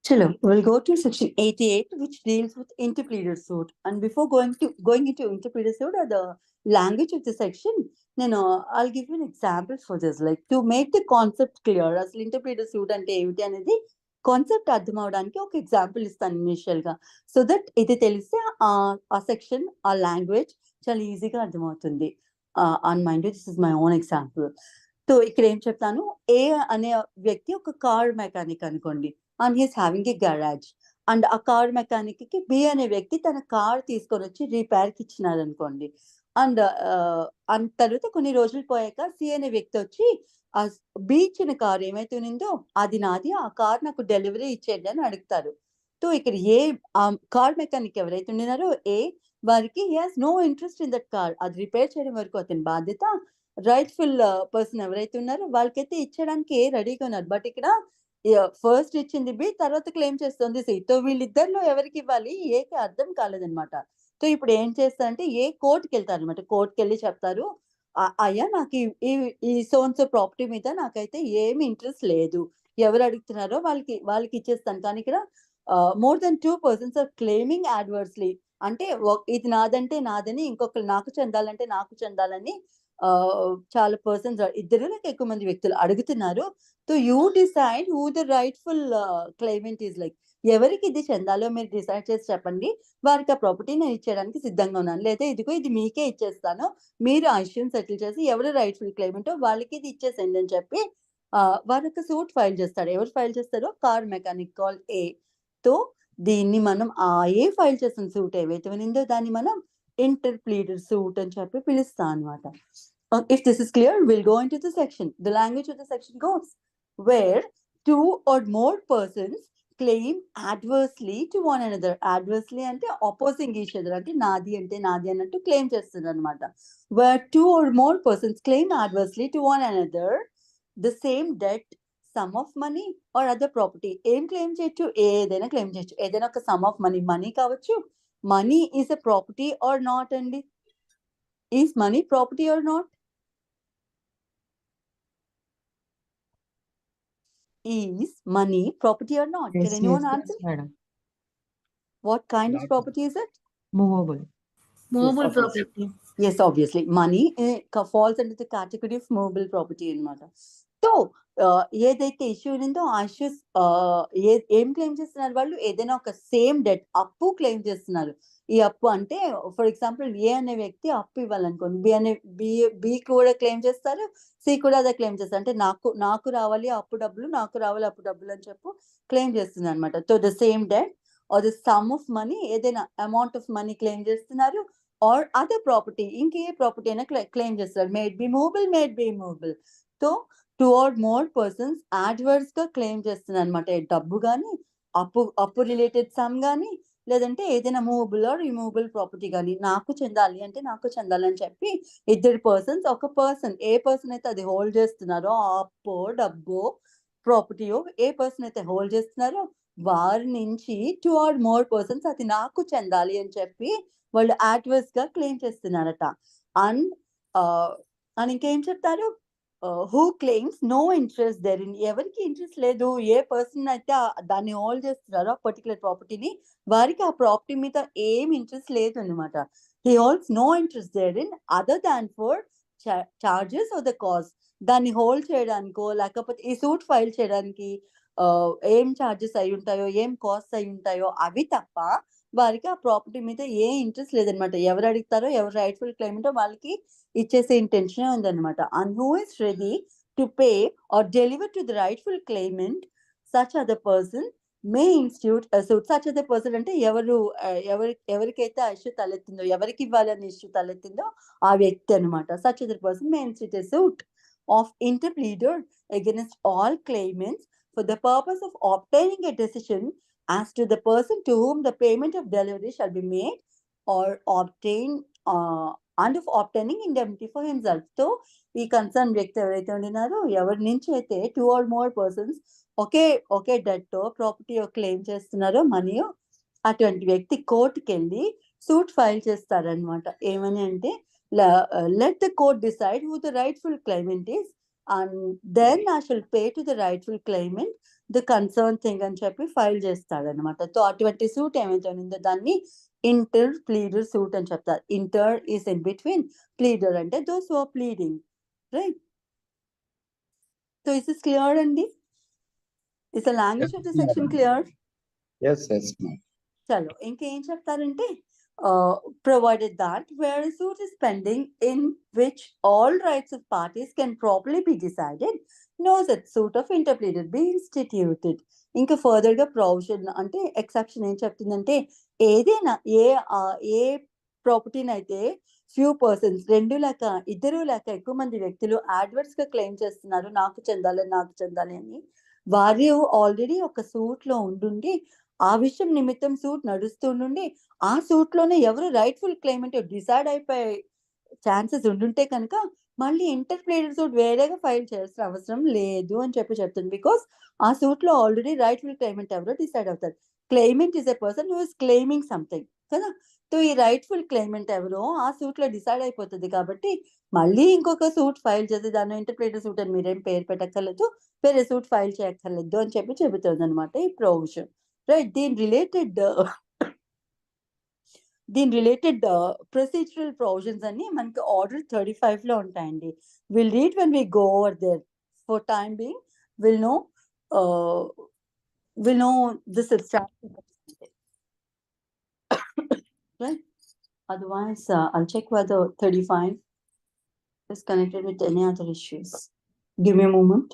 Chalo, we'll go to section 88, which deals with interpleader suit. And before going into interpleader suit or the language of the section, I'll give you an example for this. Like to make the concept clear, అసలు interpleader suit అంటే ఏమిటి అనేది concept అర్థం అవడానికి ఒక example ఇస్తాను initial గా. So that ఇది తెలిస్తే ఆ సెక్షన్ ఆ లాంగ్వేజ్ చాలా ఈజీగా అర్థమవుతుంది. And mind this is my own example. So ఇక్కడ ఏం చెప్తాను, ఏ అనే వ్యక్తి ఒక కార్ మెకానిక్ అనుకోండి, and he's having a garage. And ఆ కార్ మెకానిక్ కి బి అనే వ్యక్తి తన కార్ తీసుకొని వచ్చి రిపేర్ కి ఇచ్చినారు అనుకోండి. అండ్ అండ్ తర్వాత కొన్ని రోజులు పోయాక సి అనే వ్యక్తి వచ్చి ఆ బి ఇచ్చిన కార్ ఏమైతే ఉన్నిందో అది నాది, ఆ కార్ నాకు డెలివరీ ఇచ్చేయండి అని అడుగుతారు. సో ఇక్కడ ఏ కార్ మెకానిక్ ఎవరైతే ఉన్నారో ఏ వారికి he has no interest in that car, అది రిపేర్ చేయడం వరకు అతని బాధ్యత. రైట్ఫుల్ పర్సన్ ఎవరైతే ఉన్నారో వాళ్ళకైతే ఇచ్చడానికి రెడీగా ఉన్నారు. బట్ ఇక్కడ ఫస్ట్ ఇచ్చింది బి, తర్వాత క్లెయిమ్ చేస్తుంది సి. సో వీళ్ళిద్దరిలో ఎవరికి ఇవ్వాలి ఏకి అర్థం కాలేదనమాట. సో ఇప్పుడు ఏం చేస్తారంటే ఏ కోర్టుకి వెళ్తారు అనమాట. కోర్టుకి వెళ్ళి చెప్తారు, అయ్యా నాకు ఈ సోన్స్ ప్రాపర్టీ మీద నాకైతే ఏమి ఇంట్రెస్ట్ లేదు, ఎవరు అడుగుతున్నారో వాళ్ళకి ఇచ్చేస్తాను. కానీ ఇక్కడ more than 2 persons are claiming adversely. అంటే ఇది నాదంటే నాదని, ఇంకొకరు నాకు చెందాలంటే నాకు చెందాలని చాలా పర్సన్స్, ఇద్దరు లేక ఎక్కువ మంది వ్యక్తులు అడుగుతున్నారు. So you decide who the rightful claimant is. Like ఎవరికి ఇది చెందాలో మీరు డిసైడ్ చేసి చెప్పండి, వారికి ఆ ప్రాపర్టీ నేను ఇచ్చేయడానికి సిద్ధంగా ఉన్నాను, లేదా ఇదిగో ఇది మీకే ఇచ్చేస్తాను, మీరు ఆ ఇష్యూని సెటిల్ చేసి ఎవరు రైట్ఫుల్ క్లైమెంటో వాళ్ళకి ఇది ఇచ్చేసేయండి అని చెప్పి వారు ఒక సూట్ ఫైల్ చేస్తారు. ఎవరు ఫైల్ చేస్తారో కార్ మెకానిక్ కాల్ ఏ. తో దీన్ని మనం ఆ ఏ ఫైల్ చేసిన సూట్ ఏవైతే ఉన్నిందో దాన్ని మనం ఇంటర్ప్లీడర్ సూట్ అని చెప్పి పిలుస్తాం అనమాట. If this is clear, we'll go into the section. The language of the section goes where two or more persons claim adversely to one another. Adversely అంటే opposing each other, అంటే నాది అంటే నాది అన్నట్టు క్లెయిమ్ చేస్తుంది అనమాట. Where two or more persons claim adversely to one another the same debt, sum of money or other property. ఏం claim చేయొచ్చు, ఏదైనా క్లెయిమ్ చేయొచ్చు. ఏదైనా ఒక సమ్ ఆఫ్ మనీ కావచ్చు. Money is a property or not అండి? Is money property or not? Is money property or not? Can anyone answer? Madam. What kind of property is it? Movable. Movable Yes, obviously. property. Yes, obviously. Money falls under the category of movable property అనమాట. So ఏదైతే issue ఉందో ఆ issues ఏం claim చేస్తున్నారు వాళ్ళు? ఏదైనా ఒక same debt, అప్పు క్లెయిమ్ చేస్తున్నారు. ఈ అప్పు అంటే ఫర్ ఎగ్జాంపుల్ ఏ అనే వ్యక్తి అప్పు ఇవ్వాలనుకోండి, బి కూడా క్లెయిమ్ చేస్తారు, సి కూడా అదే క్లెయిమ్ చేస్తారు. అంటే నాకు రావాలి అప్పు డబ్బులు, నాకు రావాలి అప్పు డబ్బులు అని చెప్పి క్లెయిమ్ చేస్తుంది అనమాట. So the same debt or the sum of money, ఏదైనా అమౌంట్ ఆఫ్ మనీ క్లెయిమ్ చేస్తున్నారు. ఆర్ అదర్ ప్రాపర్టీ, ఇంకే ప్రాపర్టీ అయినా క్లెయిమ్ చేస్తారు. Made be movable. So 2 or more persons adverse గా క్లెయిమ్ చేస్తున్నారు అనమాట. డబ్బు కానీ, అప్పు రిలేటెడ్ సమ్ కానీ, లేదంటే ఏదైనా మూవబుల్ ఆర్ రిమూవబుల్ ప్రాపర్టీ కానీ నాకు చెందాలి అంటే నాకు చెందాలని చెప్పి ఇద్దరు పర్సన్స్, ఒక పర్సన్ ఏ పర్సన్ అయితే అది హోల్డ్ చేస్తున్నారో ఆ అప్పో డబ్బో ప్రాపర్టీయో ఏ పర్సన్ అయితే హోల్డ్ చేస్తున్నారో వారి నుంచి 2 or more persons అది నాకు చెందాలి అని చెప్పి వాళ్ళు అడ్వర్స్ గా క్లెయిమ్ చేస్తున్నారట. అండ్ ఇంకేం చెప్తారు, హూ క్లెయిమ్స్ నో ఇంట్రెస్ట్ దెరిన్. ఎవరికి ఇంట్రెస్ట్ లేదు, ఏ పర్సన్ అయితే దాన్ని హోల్డ్ చేస్తున్నారో ఆ పర్టికులర్ ప్రాపర్టీని, వారికి ఆ ప్రాపర్టీ మీద ఏం ఇంట్రెస్ట్ లేదు అనమాట. He holds no interest therein other than for charges or the cost. దాన్ని హోల్డ్ చేయడానికో లేకపోతే ఈ సూట్ ఫైల్ చేయడానికి ఏం చార్జెస్ అయి ఉంటాయో, ఏం కాస్ట్ అయి ఉంటాయో అవి తప్ప వారికి ఆ ప్రాపర్టీ మీద ఏ ఇంట్రెస్ట్ లేదనమాట. ఎవరు అడుగుతారో, ఎవరు రైట్ఫుల్ క్లెయిమెంటో వాళ్ళకి ఇచ్చేసే ఇంటెన్షన్ ఉందన్నమాట. And who is ready to pay or deliver to the rightful claimant such other person may institute suit. Such other person అంటే ఎవరికైతే ఆ ఇష్యూ తలెత్తిందో, ఎవరికి ఇవ్వాలని ఇష్యూ తలెత్తిందో ఆ వ్యక్తి అనమాట. Such other person may institute a suit of interpleader against all claimants for the purpose of obtaining a decision as to the person to whom the payment of delivery shall be made or obtained and of obtaining indemnity for himself. So ఈ concern వ్యక్తి ఎవరైతే ఉండినారో, ఎవరి నుంచి అయితే 2 or more persons ఒకే debt property claim చేస్తున్నారో money, అటువంటి వ్యక్తి కోర్టుకి వెళ్ళి సూట్ ఫైల్ చేస్తారనమాట. ఏమని అంటే, let the court decide who the rightful claimant is and then I shall pay to the rightful claimant the concern thing అని చెప్పి ఫైల్ చేస్తాడనమాట. సో అటువంటి సూట్ ఏమైతే ఉందో దాన్ని ఇంటర్ ప్లీడర్ సూట్ అని చెప్తారు. Inter is in between, pleader అంటే those who are pleading, right? So is is clear అండి? Is the language of the section clear? Yes, yes. చలో ఇంకేం చెప్తారంటే, provided that where a suit is pending in which all rights of parties can properly be decided, no such suit of interpleader be instituted. ఇంకా further గా provision అంటే exception ఏం చెప్తుందంటే, ఏదైనా ఏ ప్రాపర్టీని అయితే ఫ్యూ పర్సన్స్, 2 లేక 2 లేక ఎక్కువ మంది వ్యక్తులు అడ్వర్స్ గా క్లెయిమ్ చేస్తున్నారు, నాకు చెందాలి అని, వారు ఆల్రెడీ ఒక సూట్ లో ఉండుండి ఆ విషయం నిమిత్తం సూట్ నడుస్తుండి ఆ సూట్ లోనే ఎవరు రైట్ఫుల్ క్లైమెంట్ డిసైడ్ అయిపోయే ఛాన్సెస్ ఉండుంటే కనుక మళ్ళీ ఇంటర్ప్లేడర్ సూట్ వేరేగా ఫైల్ చేయాల్సిన అవసరం లేదు అని చెప్తుంది. బికాస్ ఆ సూట్ లో ఆల్రెడీ రైట్ఫుల్ క్లైమెంట్ ఎవరో డిసైడ్ అవుతారు. Claimant is a person who is claiming something కదా. సో ఈ రైట్ఫుల్ క్లైమెంట్ ఎవరో ఆ సూట్ లో డిసైడ్ అయిపోతుంది కాబట్టి మళ్ళీ ఇంకొక సూట్ ఫైల్ చేసి దాన్ని ఇంటర్ప్లేడర్ సూట్ అని మీరేం పేరు పెట్టక్కర్లేదు, వేరే సూట్ ఫైల్ చేయక్కర్లేదు అని చెబుతుంది అనమాట ఈ ప్రొవిజన్, రైట్? దీని రిలేటెడ్ ప్రొసీజరల్ ప్రొవిజన్స్ అన్ని మనకి ఆర్డర్ 35 లో ఉంటాయండి. Will read when we go over there. For time being will know this right? Otherwise I'll check whether 35 is connected with any other issues. Give me a moment.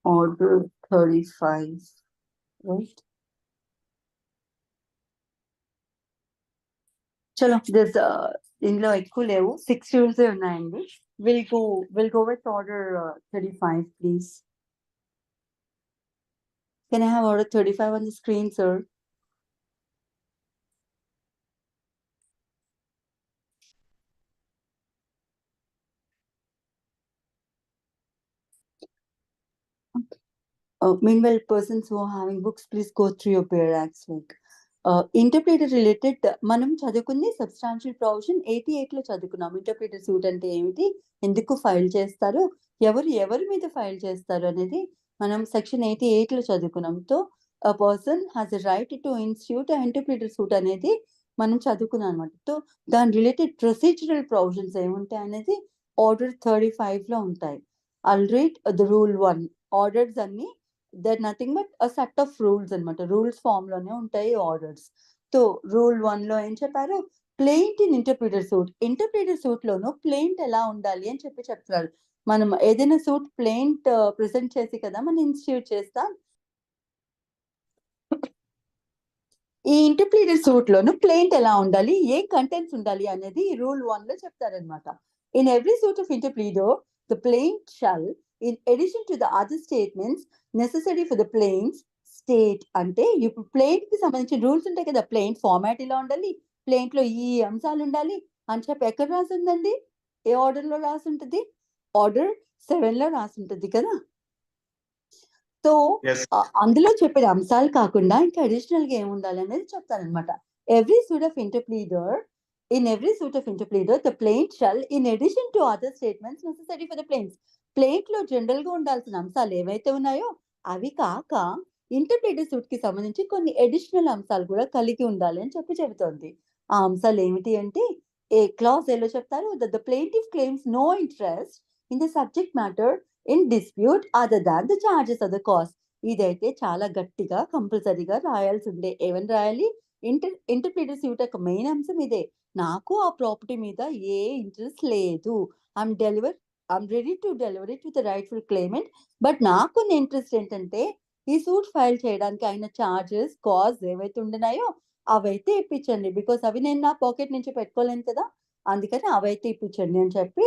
Order 35, right? చలో this ఇందులో ఎక్కువ లేవు, 6 rules ఉన్నాయండి. Will go with order 35 please. Can I have order 35 on the screen, sir? Meanwhile, persons who are having books, please go through your bare acts. Like interpreter related మనం చదువుకుంది substantial provision 88 లో చదువుకున్నాం. Interpreter suit అంటే ఏమిటి, ఎందుకు file చేస్తారు, ఎవరి మీద ఫైల్ చేస్తారు అనేది మనం సెక్షన్ 88 లో చదువుకున్నాం. తో a person has a right to institute a interpreter suit అనేది మనం చదువుకున్నాం అనమాట. తో దాని రిలేటెడ్ ప్రొసీజరల్ ప్రొవిజన్స్ ఏముంటాయి అనేది ఆర్డర్ 35 లో ఉంటాయి. I'll read the rule 1. Orders అన్ని they're nothing but a set of rules అనమాట. రూల్స్ ఫామ్ లోనే ఉంటాయి ఆర్డర్స్. సో రూల్ 1 లో ఏం చెప్పారు, plaint in interpleader suit. Interpleader suit లోను ప్లెయింట్ ఎలా ఉండాలి అని చెప్తున్నారు. మనం ఏదైనా సూట్ ప్లెయింట్ ప్రెసెంట్ చేసి కదా మనం ఇన్స్టిట్యూట్ చేస్తాం. ఈ ఇంటర్ప్రిటర్ సూట్ లోను ప్లెయింట్ ఎలా ఉండాలి, ఏ కంటెంట్స్ ఉండాలి అనేది రూల్ 1 లో చెప్తారనమాట. In every suit of interpleader the plaint shall in addition to the other statements necessary for the plaints state. అంటే ఇప్పుడు ప్లెయింట్ కి సంబంధించిన రూల్స్ ఉంటాయి కదా, ప్లెయింట్ ఫార్మాట్ ఇలా ఉండాలి, ప్లెయింట్ లో ఈ అంశాలు ఉండాలి అని చెప్పి ఎక్కడ రాసి ఉందండి, ఏ ఆర్డర్ లో రాసి ఉంటుంది, ఆర్డర్ 7 లో రాసి ఉంటుంది కదా. సో అందులో చెప్పిన అంశాలు కాకుండా ఇంకా అడిషనల్ గా ఏముండాలి అనేది చెప్తారనమాట. Every suit of interpleader in every suit of interpleader the plaintiff shall in addition to other statements necessary for the plaintiff. ప్లెయింట్ లో జనరల్ గా ఉండాల్సిన అంశాలు ఏవైతే ఉన్నాయో అవి కాక ఇంటర్ప్రిటర్ సూట్ కి సంబంధించి కొన్ని అడిషనల్ అంశాలు కూడా కలిగి ఉండాలి అని చెబుతోంది. ఆ అంశాలు ఏమిటి అంటే, ఏ క్లాజ్ ఏలో చెప్తారు, that the plaintiff claims no interest in the subject matter in dispute other than the charges of the cost. ఇదైతే చాలా గట్టిగా కంపల్సరీగా రాయాల్సి ఉండే. ఏమని రాయాలి, ఇంటర్ప్రిటర్ సూట్ యొక్క మెయిన్ అంశం ఇదే, నాకు ఆ ప్రాపర్టీ మీద ఏ ఇంట్రెస్ట్ లేదు, I'm ready to deliver it with the rightful claimant. But నాకున్న ఇంట్రెస్ట్ ఏంటంటే ఈ సూట్ ఫైల్ చేయడానికి అయిన చార్జెస్ కాస్ట్ ఏవైతే ఉండినాయో అవైతే ఇప్పించండి, బికాస్ అవి నేను నా పాకెట్ నుంచి పెట్టుకోలేను కదా, అందుకని అవైతే ఇప్పించండి అని చెప్పి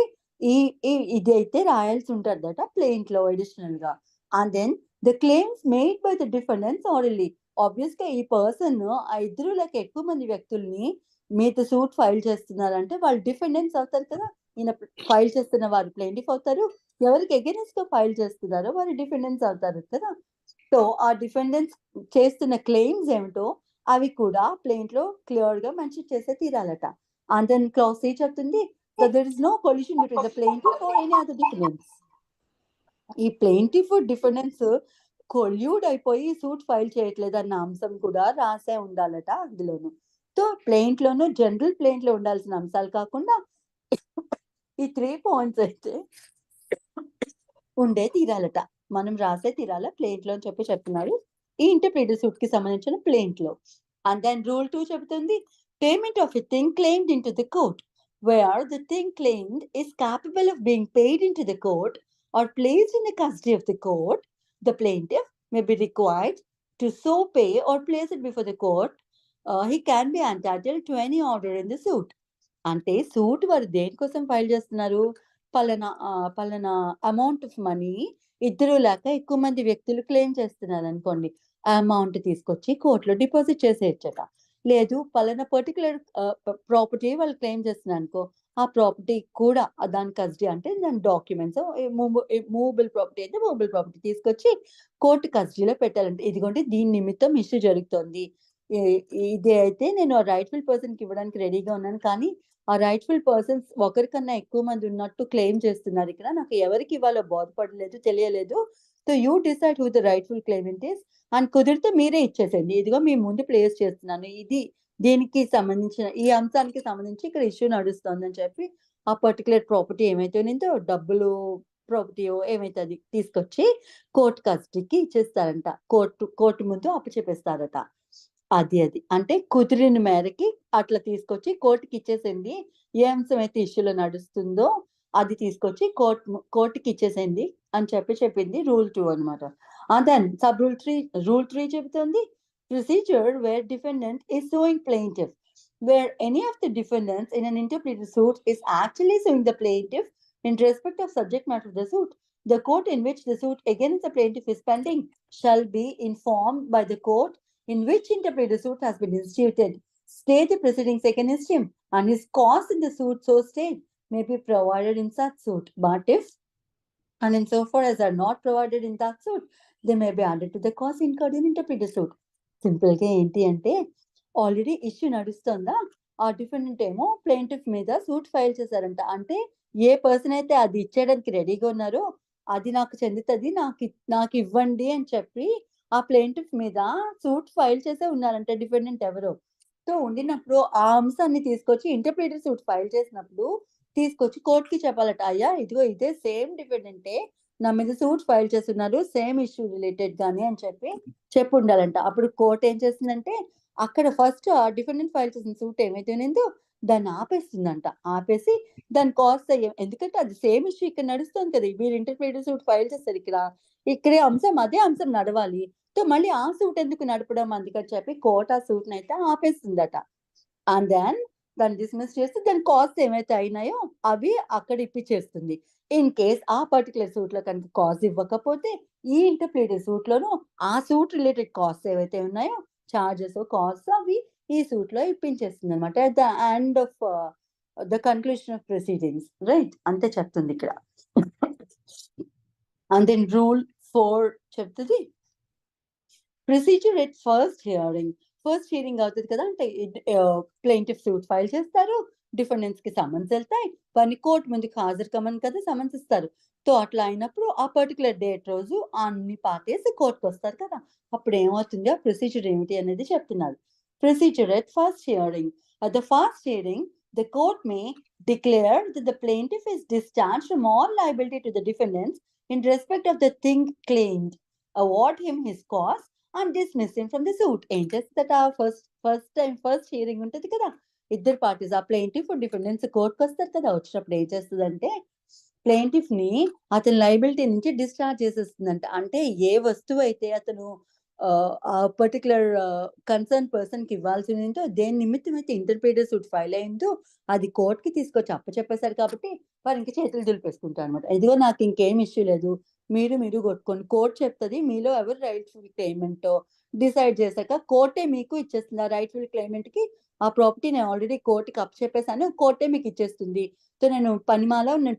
ఇది అయితే రాయాల్సి ఉంటుందట ప్లెయింట్ లో అడిషనల్ గా. And then the claims made by the defendants orderly. Obvious గా ఈ పర్సన్ ఆ 2 లేక ఎక్కువ మంది వ్యక్తుల్ని మీద సూట్ ఫైల్ చేస్తున్నారంటే వాళ్ళు డిఫెండెంట్స్ అవుతారు కదా. ఈయన ఫైల్ చేస్తున్న వారు ప్లెయింటిఫ్ అవుతారు, ఎవరికి అగైనెస్ట్ గా ఫైల్ చేస్తున్నారో వారు డిఫెండెంట్స్ అవుతారు కదా. సో ఆ డిఫెండెంట్స్ చేస్తున్న క్లెయిమ్స్ ఏమిటో అవి కూడా ప్లెయింట్ లో క్లియర్ గా మెన్షన్ చేసే తీరాలట. అండ్ దెన్ క్లాస్ సి చెప్తుంది that there is no collision between the plaintiff or any other defendants. ఈ ప్లెయింటిఫ్ డిఫెండెన్స్ కొల్యూడ్ అయిపోయి సూట్ ఫైల్ చేయట్లేదు అన్న అంశం కూడా రాసే ఉండాలట అందులోను. సో ప్లెయింట్ లోను జనరల్ ప్లెయింట్ లో ఉండాల్సిన అంశాలు కాకుండా ఈ 3 పాయింట్స్ అయితే ఉండే తీరాలట. మనం రాసే తీరాల ప్లెయింట్ లో అని చెప్పి చెప్తున్నారు ఈ ఇంటర్ప్రిటర్ సూట్ కి సంబంధించిన ప్లెయింట్ లో. అండ్ దెన్ రూల్ 2 చెబుతుంది payment of a thing claimed in to the court where the thing claimed is capable of being paid into the court or placed in the custody of the court, the plaintiff may be required to so pay or place it before the court. He can be entitled to any order in the suit. అంటే suit వారు దేనికోసం file చేస్తున్నారు? పలానా amount of money ఇద్దరు లేక ఎక్కువ మంది వ్యక్తులు క్లెయిమ్ చేస్తున్నారు అనుకోండి. ఆ అమౌంట్ తీసుకొచ్చి కోర్టులో డిపాజిట్ చేసేయచ్చట. లేదు పలానా పర్టికులర్ ప్రాపర్టీ వాళ్ళు క్లెయిమ్ చేస్తున్నారు అనుకో, ఆ ప్రాపర్టీ కూడా దాని కస్టడీ అంటే దాని డాక్యుమెంట్స్ మూవబుల్ ప్రాపర్టీ అయితే మూవబుల్ ప్రాపర్టీ తీసుకొచ్చి కోర్టు కస్టడీలో పెట్టాలంటే ఇదిగోండి దీని నిమిత్తం ఇష్యూ జరుగుతోంది. ఇది అయితే నేను ఆ రైట్ఫుల్ పర్సన్ కి ఇవ్వడానికి రెడీగా ఉన్నాను, కానీ ఆ రైట్ఫుల్ పర్సన్స్ ఒకరికన్నా ఎక్కువ మంది ఉన్నట్టు క్లెయిమ్ చేస్తున్నారు ఇక్కడ, నాకు ఎవరికి ఇవ్వాలో బోధపడలేదు, తెలియలేదు. So you decide who the rightful claimant is and కుదిరితే మీరే ఇచ్చేసేయండి, ఇదిగో మీ ముందు ప్లేస్ చేస్తున్నాను, ఇది దీనికి సంబంధించిన ఈ అంశానికి సంబంధించి ఇక్కడ ఇష్యూ నడుస్తోందని చెప్పి ఆ పర్టికులర్ ప్రాపర్టీ ఏమైతే ఉన్నదో డబ్బులు ప్రాపర్టీయో ఏమైతే అది తీసుకొచ్చి కోర్టు కస్టడీకి ఇచ్చేస్తారంట, కోర్టు ముందు అప్పచెప్పేస్తారట. అది అంటే కుదిరిన మేరకి అట్లా తీసుకొచ్చి కోర్టుకి ఇచ్చేసింది. ఏ అంశం అయితే ఇష్యూలో నడుస్తుందో అది తీసుకొచ్చి కోర్టుకి ఇచ్చేసింది అని చెప్పింది రూల్ 2 అనమాట. దెన్ సబ్ రూల్ 3 చెబుతుంది procedure where defendant is suing plaintiff where any of the defendants in an interpleader suit is actually suing the plaintiff in respect of subject matter of the suit. The court in which the suit against the plaintiff is pending shall be informed by the court in which interpleader suit has been instituted, stay the proceedings against him, and his cause in the suit so stayed may be provided in such suit. But if and insofar as are not provided in that suit, they may be added to the cause incurred in interpleader suit. Simple గా ఏంటి అంటే already issue నడుస్తుందా, ఆ defendant ఏమో plaintiff మీద suit file చేశారంట. అంటే ఏ person అయితే అది ఇచ్చేయడానికి రెడీగా ఉన్నారో అది నాకు చెందుతుంది, నాకు ఇవ్వండి అని చెప్పి ఆ ప్లెయింటిఫ్ మీద సూట్ ఫైల్ చేసే ఉన్నారంటే డిఫెండెంట్ ఎవరో. సో ఉండినప్పుడు ఆ అంశాన్ని తీసుకొచ్చి ఇంటర్ప్రిటర్ సూట్ ఫైల్ చేసినప్పుడు తీసుకొచ్చి కోర్టుకి చెప్పాలట, అయ్యా ఇదిగో ఇదే సేమ్ డిఫెండెంటే నా మీద సూట్ ఫైల్ చేస్తున్నారు సేమ్ ఇష్యూ రిలేటెడ్ గానీ అని చెప్పి ఉండాలంట. అప్పుడు కోర్టు ఏం చేస్తుందంటే అక్కడ ఫస్ట్ ఆ డిఫెండెంట్ ఫైల్ చేసిన సూట్ ఏమైతే ఉందో దాన్ని ఆపేస్తుందంట. ఆపేసి దాని కాస్ట్ ఎందుకంటే అది సేమ్ ఇష్యూ ఇక్కడ నడుస్తుంది కదా, మీరు ఇంటర్ప్రిటర్ సూట్ ఫైల్ చేస్తారు ఇక్కడే అంశం అదే అంశం నడవాలి, సో మళ్ళీ ఆ సూట్ ఎందుకు నడపడం అందుకని చెప్పి కోర్టు ఆ సూట్ అయితే ఆపేస్తుందట. అండ్ దెన్ దాన్ని డిస్మిస్ చేసి దాని కాస్ట్ ఏమైతే అయినాయో అవి అక్కడ ఇప్పించేస్తుంది. ఇన్ కేస్ ఆ పర్టికులర్ సూట్ లో కనుక కాస్ట్ ఇవ్వకపోతే ఈ ఇంటర్ప్రిటర్ సూట్ లోను ఆ సూట్ రిలేటెడ్ కాస్ట్ ఏవైతే ఉన్నాయో చార్జెస్ కాస్ట్ అవి ఈ సూట్ లో ఇప్పించేస్తుంది అనమాట. At the end of the conclusion of proceedings, right అంతే చెప్తుంది ఇక్కడ. అండ్ దెన్ రూల్ 4 చెప్తుంది ప్రొసీజర్ ఎట్ ఫస్ట్ హియరింగ్ అవుతుంది కదా, అంటే ప్లెయింటిఫ్ సూట్ ఫైల్ చేస్తారు, డిఫెండెంట్స్ కి సమన్స్ వెళ్తాయి, వారిని కోర్టు ముందుకు హాజరు కమ్మని కదా సమన్స్ ఇస్తారు. సో అట్లా అయినప్పుడు ఆ పర్టికులర్ డేట్ రోజు అన్ని పార్టీస్ కోర్టుకు వస్తారు కదా, అప్పుడు ఏమవుతుంది ఆ ప్రొసీజర్ ఏమిటి అనేది చెప్తున్నారు. Procedure at first hearing. At the first hearing, the court may declare that the plaintiff is discharged from all liability to the defendants in respect of the thing claimed, award him his cost and dismiss him from the suit. ఏం చేస్తుందట first hearing ఉంటుంది కదా, ఇద్దరు parties ఆ plaintiff defendants కోర్టుకు వస్తారు కదా, వచ్చినప్పుడు ఏం చేస్తుందంటే ప్లెయింటిఫ్ ని అతని లైబిలిటీ నుంచి డిశ్చార్జ్ చేసేస్తుందంట. అంటే ఏ వస్తువు అయితే అతను ఆ పర్టికులర్ కన్సర్న్ పర్సన్ కి ఇవ్వాల్సిందో దేని నిమిత్తం అయితే ఇంటర్ప్రిటర్ సూట్ ఫైల్ అయిందో అది కోర్టుకి తీసుకొచ్చి అప్పచెప్పేశారు కాబట్టి వారు ఇంక చేతులు దులిపేసుకుంటారు అనమాట. ఇదిగో నాకు ఇంకేం ఇష్యూ లేదు, మీరు కొట్టుకోండి. కోర్టు చెప్తుంది మీలో ఎవరు రైట్ఫుల్ క్లెయిమెంటో డిసైడ్ చేశాక కోర్టే మీకు ఇచ్చేస్తుంది. ఆ రైట్‌ఫుల్ క్లైమెంట్‌కి ఆ ప్రాపర్టీ నేను ఆల్రెడీ కోర్ట్‌కి అప్పచెప్పేసాను. కోర్టే మీకు ఇచ్చేస్తుంది. సో, నేను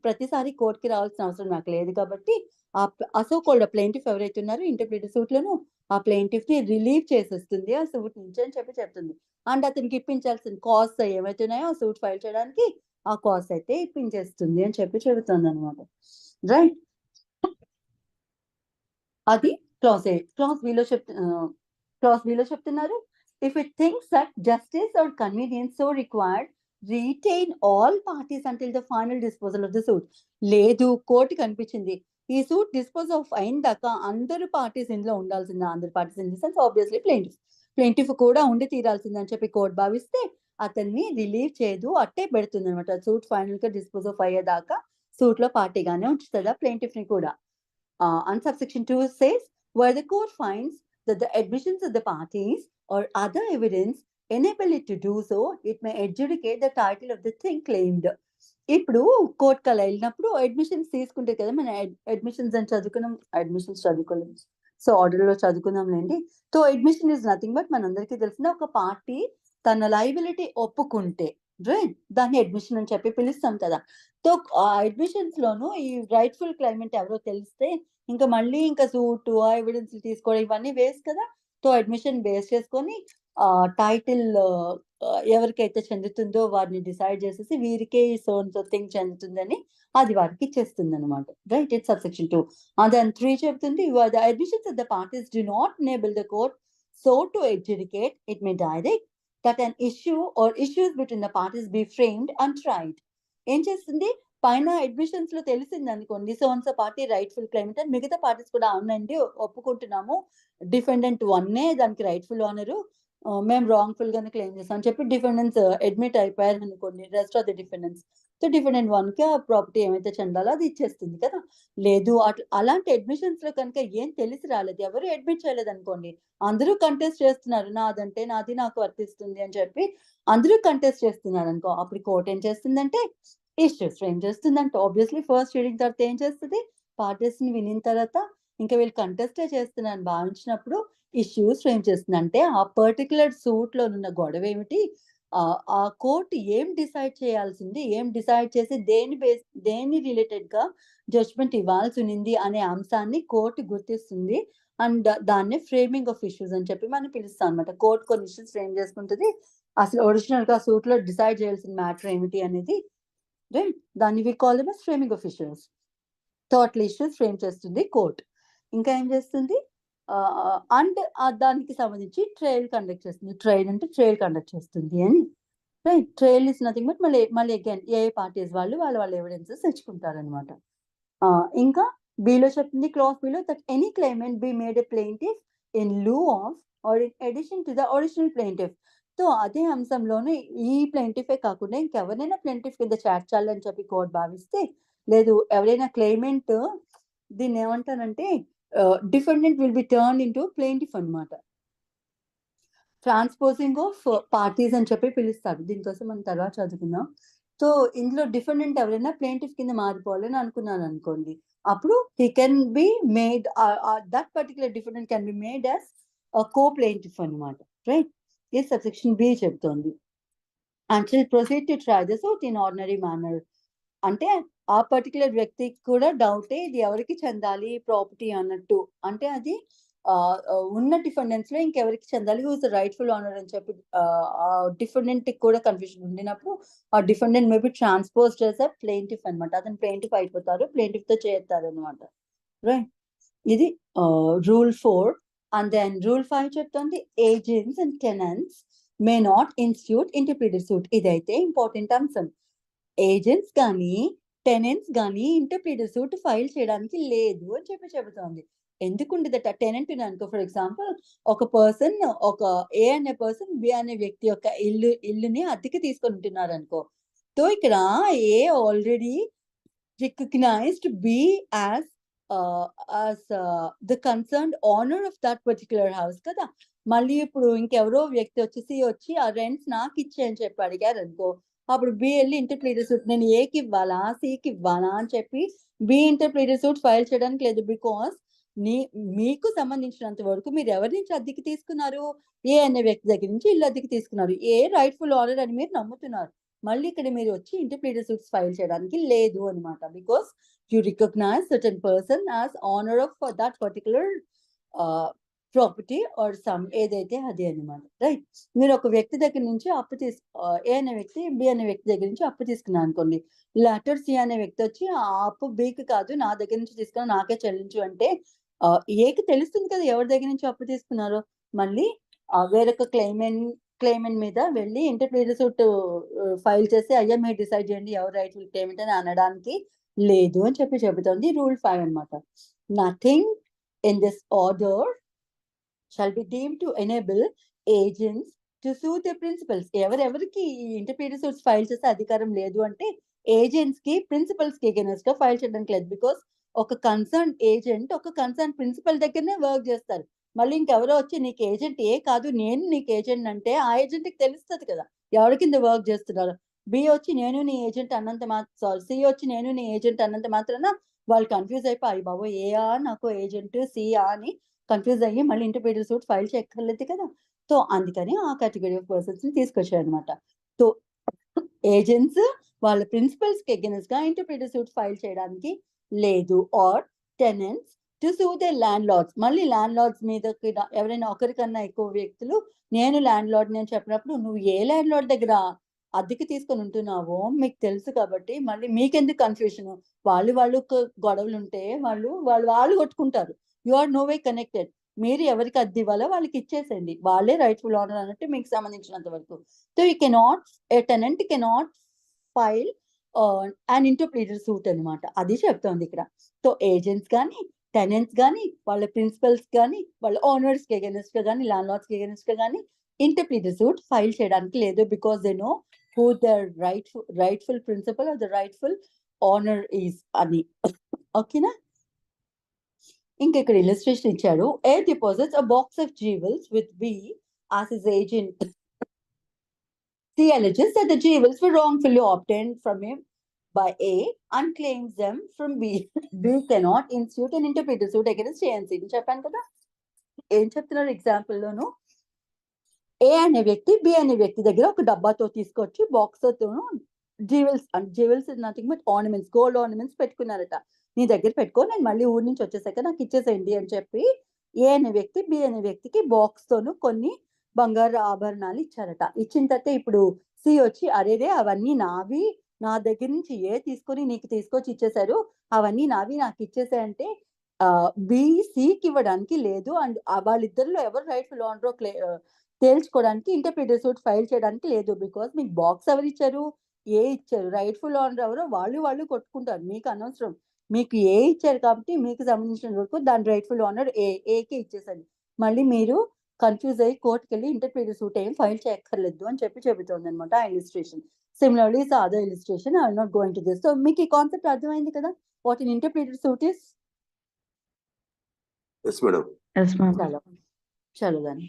ప్రతిసారి కోర్ట్‌కి రావాల్సిన అవసరం నాకు లేదు కాబట్టి ఆ సో కాల్డ్ ప్లెయింటిఫ్ ఎవరైతే ఉన్నారో ఇంటర్ప్రిటర్ సూట్‌లోను ఆ ప్లెయింటిఫ్‌ని రిలీవ్ చేసేస్తుంది ఆ సూట్ నుంచి అని చెప్తుంది. అండ్ అతనికి ఇప్పించాల్సిన కాస్ట్స్ ఏవైతే ఉన్నాయో ఆ సూట్ ఫైల్ చేయడానికి ఆ కాస్ట్ అయితే ఇప్పించేస్తుంది అని చెబుతుందనమాట. రైట్? అది క్లాజ్ ఏ. క్లాజ్ బిలో చెప్తున్నారు. If it thinks that justice R convenience so required retain all parties until the final disposal of the suit. లేదు కోర్ట్ కనిపించింది. ఈ సూట్ డిస్పోజ్ ఆఫ్ అయిన దాకా అందరు పార్టీస్ ఇందులో ఉండాల్సిందే. అందరు parties in the sense obviously plaintiff. Plaintiff కూడా ఉండి తీరాల్సిందని చెప్పి కోర్ట్ భావిస్తే అతన్ని రిలీవ్ చేయదు. అట్టే పెడుతుందనమాట. సూట్ ఫైనల్‌గా డిస్పోజ్ ఆఫ్ అయ్యేదాకా సూట్‌లో పార్టీగానే ఉంచుతది ఆ ప్లెయింటిఫ్‌ని కూడా. And subsection 2 says, where the court finds that the admissions of the parties or other evidence enable it to do so, it may adjudicate the title of the thing claimed. ఇప్పుడు కోర్ట్‌కి అలా ఎళ్ళినప్పుడు admissions తీసుకుంటే కదా! మన admissions అని చదువుకున్నాం. Admissions చదువుకోలేదు. So, ఆర్డర్‌లో చదువుకుందాంలెండి. So, admission is nothing but మనందరికీ తెలిసిందే ఒక పార్టీ తన లయబిలిటీ ఒప్పుకుంటే రైట్? దాన్ని అడ్మిషన్ అని చెప్పి పిలుస్తాం కదా! సో, ఆ అడ్మిషన్స్‌లోను ఈ రైట్‌ఫుల్ క్లైమెంట్ ఎవరో తెలిస్తే మళ్ళీ సూటు, ఆ ఎవిడెన్స్‌లు తీసుకోవడం ఇవన్నీ వేస్ట్ కదా! సో, అడ్మిషన్ బేస్ చేసుకొని టైటిల్ ఎవరికైతే చెందుతుందో వారిని డిసైడ్ చేసేసి వీరికే సో అండ్ సో థింగ్ చెందుతుందని అది వారికి ఇచ్చేస్తుందనమాట. రైట్? It's subsection 2. దెన్ 3 చెప్తుంది the admissions of the parties do not enable the court so to adjudicate it may direct that an issue or issues between the parties be framed and tried. ఏం చేస్తుంది? పైన అడ్మిషన్స్‌లో తెలిసిందనుకోండి so and so party rightful claimant అని మిగతా parties కూడా అవునండి ఒప్పుకుంటున్నాము. Defendant వన్నే దానికి రైట్‌ఫుల్ ఓనరు. మేము రాంగ్‌ఫుల్‌గానే క్లెయిమ్ చేసాం అని చెప్పి డిఫెండెంట్స్ అడ్మిట్ అయిపోయారనుకోండి. Rest of the defendants. So, defendant 1కి ఆ ప్రాపర్టీ ఏమైతే చెందాలో అది ఇచ్చేస్తుంది కదా! లేదు అలాంటి అడ్మిషన్స్‌లో కనుక ఏం తెలిసి రాలేదు. ఎవరు అడ్మిట్ చేయలేదనుకోండి. అందరూ కంటెస్ట్ చేస్తున్నారు. నాదంటే నాది నాకు వర్తిస్తుంది అని చెప్పి అందరూ కంటెస్ట్ చేస్తున్నారనుకో. అప్పుడు కోర్ట్ ఏం చేస్తుందంటే ఇష్యూస్ ఫ్రేమ్ చేస్తుందంట. ఆబ్వియస్లీ ఫస్ట్ రీడింగ్ తర్వాత ఏం చేస్తది? పార్టీస్‌ని వినిన తర్వాత వీళ్ళు కంటెస్టే చేస్తున్నారని భావించినప్పుడు ఇష్యూస్ ఫ్రేమ్ చేస్తుంది. అంటే ఆ పర్టిక్యులర్ సూట్‌లోనున్న గొడవేమిటి? ఆ కోర్ట్ ఏం డిసైడ్ చేయాల్సింది? ఏం డిసైడ్ చేసి దేని రిలేటెడ్‌గా జడ్జ్‌మెంట్ ఇవ్వాల్సునింది అనే అంశాన్ని కోర్ట్ గుర్తిస్తుంది. అండ్ దాన్నే ఫ్రేమింగ్ ఆఫ్ ఇష్యూస్ అని చెప్పి మనం పిలుస్తాం అన్నమాట. కోర్ట్ కొన్ని ఇష్యూస్ ఫ్రేమ్ చేసుకుంటది. అసలు ఒరిజినల్‌గా సూట్‌లో డిసైడ్ చేయాల్సిన మ్యాటర్ ఏమిటి అనేది రైట్? దాన్ని we call them as framing of issues. So, అట్లా ఇష్యూస్ ఫ్రేమ్ చేస్తుంది కోర్ట్. ఇంకా ఏం చేస్తుంది? అండ్ దానికి సంబంధించి ట్రయల్ కండక్ట్ చేస్తుంది. ట్రయల్ అంటే ట్రయల్ కండక్ట్ చేస్తుంది అని. Right? Trial is nothing but మళ్ళీ అగైన్ ఏ పార్టీస్ వాళ్ళ ఎవిడెన్సెస్ తెచ్చుకుంటారనమాట. ఇంకా బిలో చెప్తుంది clause below that any claimant be made a plaintiff in lieu of or in addition to the original plaintiff. So, అదే అంశంలోనే ఈ ప్లెయింటిఫే కాకుండా ఇంకెవరైనా ప్లెయింటిఫ్ కింద చేర్చాలి అని చెప్పి కోర్ట్ భావిస్తే, లేదు ఎవరైనా క్లెయిమెంట్ దీన్నేమంటారంటే defendant will be turned into plaintiff అనమాట. ట్రాన్స్‌పోజింగ్ ఆఫ్ పార్టీస్ అని చెప్పి పిలుస్తారు. దీనికోసం మనం తర్వాత చదువుకుందాం. సో, ఇందులో డిఫెండెంట్ ఎవరైనా ప్లెయింటిఫ్ కింద మారిపోవాలని అనుకున్నారనుకోండి. అప్పుడు he can be made that particular defendant can be made as co plaintiff అనమాట. రైట్? ఇది సబ్‌సెక్షన్ బి చెప్తోంది. And shall proceed to try the suit in ordinary manner. అంటే ఆ పర్టిక్యులర్ వ్యక్తికి కూడా డౌటే ఇది ఎవరికి చెందాలి ప్రాపర్టీ అన్నట్టు. అంటే అది ఉన్న డిఫెండెంట్స్‌లో ఇంకెవరికి చెందాలి? Who is the rightful owner అని చెప్పి డిఫెండెంట్‌కి కూడా కన్‌ఫ్యూజన్ ఉండినప్పుడు ఆ defendant may be transposed as a plaintiff అనమాట. అతను ప్లెయింటిఫ్ అయిపోతారు. ప్లెయింటిఫ్‌తో చేరుతారనమాట. రైట్? ఇది రూల్ 4. అండ్ దెన్ రూల్ 5 చెప్తోంది agents and tenants may not institute interpleader suit. ఇదైతే ఇంపార్టెంట్ అంశం. ఏజెంట్స్ గానీ, టెనెంట్స్ గానీ ఇంటర్‌ప్రిటర్ సూట్ ఫైల్ చేయడానికి లేదు అని చెప్పి చెబుతోంది. ఎందుకుండదట? టెనెంట్ ఉన్నారనుకో ఫర్ ఎగ్జాంపుల్ ఒక ఏ అనే పర్సన్ బి అనే వ్యక్తి యొక్క ఇల్లుని అద్దెకి తీసుకొని ఉంటున్నారనుకో. సో, ఇక్కడ A already recognized be as the concerned owner of that particular house కదా! మళ్ళీ ఇప్పుడు ఇంకెవరో వ్యక్తి వచ్చి ఆ రెంట్స్ నాకిచ్చేయి అని చెప్పి అడిగారనుకో. అప్పుడు బి ఎళ్లి ఇంటర్‌ప్రిటర్ సూట్ నేను ఏకివ్వాలా? సికివ్వాలా? అని చెప్పి బి ఇంటర్‌ప్రిటర్ సూట్ ఫైల్ చేయడానికి లేదు. బికాజ్ మీకు సంబంధించినంత వరకు మీరు ఎవరి నుంచి అద్దెకి తీసుకున్నారు? ఏ అనే వ్యక్తి దగ్గర నుంచి ఇల్లు అద్దెకి తీసుకున్నారు. ఏ రైట్‌ఫుల్ ఓనర్ అని మీరు నమ్ముతున్నారు. మళ్ళీ ఇక్కడ మీరు వచ్చి ఇంటర్‌ప్రిటర్ సూట్స్ ఫైల్ చేయడానికి లేదు అన్నమాట. Because you recognise certain person as owner of that particular property or some ఏదైతే అది అన్నమాట. రైట్. మీరు ఒక వ్యక్తి దగ్గర నుంచి ఏ అనే వ్యక్తి బి అనే వ్యక్తి దగ్గర నుంచి అప్పు తీసుకున్నారు అనుకోండి. లెటర్ సి అనే వ్యక్తి వచ్చి ఆ అప్పు బికి కాదు నా దగ్గర నుంచి తీసుకున్నా నాకే చెల్లించు అంటే ఏకి తెలుస్తుంది కదా ఎవరి దగ్గర నుంచి అప్పు తీసుకున్నారో. మళ్ళీ వేరొక క్లైమెంట్ మీద వెళ్ళి ఇంటర్‌ప్రిటర్ సూట్ ఫైల్ చేసి అయ్యా మీరు డిసైడ్ చేయండి ఎవరు రైట్‌ఫుల్ క్లైమెంట్ అని అనడానికి లేదు అని చెబుతోంది రూల్ 5 అన్నమాట. Nothing in this order shall be deemed to enable agents to sue their principals. ఎవరెవరికి ఈ ఇంటర్‌ప్రిటర్ సూట్స్ ఫైల్ చేసే అధికారం లేదు అంటే ఏజెంట్స్ కి ప్రిన్సిపల్స్ కి అగైనెస్ట్ గా ఫైల్ చేయడానికి లేదు. బికాస్ ఒక కన్సర్న్ ఏజెంట్ ఒక కన్సర్న్ ప్రిన్సిపల్ దగ్గరనే వర్క్ చేస్తారు. మళ్ళీ ఇంకెవరో వచ్చి నీకు ఏజెంట్ ఏ కాదు నేను నీకు ఏజెంట్ అంటే ఆ ఏజెంట్ కి తెలుస్తుంది కదా ఎవరి కింద వర్క్ చేస్తున్నారు. బి వచ్చి నేను నీ ఏజెంట్ అన్నంత మాత్రం సి వచ్చి నేను నీ ఏజెంట్ అన్నంత మాత్రాన వాళ్ళు కన్ఫ్యూజ్ అయిపోయి బాబోయ్ ఏయా నాకు ఏజెంట్ సియా అని కన్ఫ్యూజ్ అయ్యి మళ్ళీ ఇంటర్‌ప్రిటర్ సూట్ ఫైల్ చేయక్కర్లేదు కదా. సో అందుకని ఆ కేటగిరీ ఆఫ్ పర్సన్స్ ని తీసుకొచ్చారనమాట. సో ఏజెంట్స్ వాళ్ళ ప్రిన్సిపల్స్ కి అగైనెస్ట్ గా ఇంటర్‌ప్రిటర్ సూట్ ఫైల్ చేయడానికి లేదు. Are tenants to sue there land Lord's. మళ్ళీ ల్యాండ్ లార్డ్స్ మీదకి ఎవరైనా ఒకరికన్నా ఎక్కువ వ్యక్తులు నేను ల్యాండ్ లార్డ్ అని చెప్పినప్పుడు నువ్వు ఏ ల్యాండ్ లార్డ్ దగ్గర అద్దెకి తీసుకొని ఉంటున్నావో మీకు తెలుసు కాబట్టి మళ్ళీ మీకెందుకు కన్ఫ్యూషన్. వాళ్ళు గొడవలు ఉంటే వాళ్ళు కొట్టుకుంటారు. You are no way connected. మీరు ఎవరికి అద్దె ఇవ్వాలో వాళ్ళకి ఇచ్చేసేయండి. వాళ్ళే రైట్‌ఫుల్ ఓనర్ అన్నట్టు మీకు సంబంధించినంత వరకు. So A tenant cannot file an interpreter suit అన్నమాట. అది చెప్తోంది ఇక్కడ. సో ఏజెంట్స్ గాని టెనెంట్స్ గాని వాళ్ళ ప్రిన్సిపల్స్ గాని వాళ్ళ ఓనర్స్ కి అగైనెస్ట్ గా గాని ల్యాండ్ లార్డ్స్ కి అగైనెస్ట్ గా గాని ఇంటర్‌ప్రిటర్ సూట్ ఫైల్ చేయడానికి లేదు. Because they know who the rightful principal or the rightful owner is అని. ఓకేనా. ఇంకా ఇక్కడ ఇల్లస్ట్రేషన్ ఇచ్చాడు. A deposits a box of jewels with B as his agent. C alleges that the jewels were wrongfully obtained from him by A and claims them from B. B cannot institute an interpreter suit against A and C. చెప్పాను కదా. ఏం చెప్తున్నారు example లోను ఏ అనే వ్యక్తి B అనే వ్యక్తి దగ్గర ఒక డబ్బాతో తీసుకొచ్చి బాక్స్ తోను jewels nothing but ornaments gold ornaments పెట్టుకున్నారట. నీ దగ్గర పెట్టుకో నేను మళ్ళీ ఊరి నుంచి వచ్చేసాక నాకు ఇచ్చేసేయండి అని చెప్పి ఏ అనే వ్యక్తి బి అనే వ్యక్తికి బాక్స్ తోను కొన్ని బంగారు ఆభరణాలు ఇచ్చారట. ఇచ్చిన తర్వాత ఇప్పుడు సి వచ్చి అరేరే అవన్నీ నావి నా దగ్గర నుంచి ఏ తీసుకొని నీకు తీసుకొచ్చి ఇచ్చేసారు అవన్నీ నావి నాకు ఇచ్చేసాయంటే బి సికి ఇవ్వడానికి లేదు. అండ్ వాళ్ళిద్దరిలో ఎవరు రైట్‌ఫుల్ ఓనరో తేల్చుకోవడానికి ఇంటర్‌ప్రిటర్ సూట్ ఫైల్ చేయడానికి లేదు. బికాజ్ మీకు బాక్స్ ఎవరు ఇచ్చారు ఏ ఇచ్చారు రైట్‌ఫుల్ ఓనర్ ఎవరో వాళ్ళు కొట్టుకుంటారు. మీకు అనవసరం. మీకు ఏ ఇచ్చారు కాబట్టి మీకు సంబంధించిన వరకు దాని రైట్‌ఫుల్ ఓనర్ ఏకే ఇచ్చేసండి. మళ్ళీ మీరు కన్ఫ్యూజ్ అయ్యి కోర్ట్‌కెళ్ళి ఇంటర్‌ప్రిటర్ సూట్ ఏం ఫైల్ చేయక్కర్లేదు అని చెబుతోందన్నమాట ఆ illustration. Similarly the other illustration I will not go into this. So మీకు ఈ కాన్సెప్ట్ అర్థమైంది కదా what an interpleader suit is. Yes, madam. Yes, ma'am. చలో then.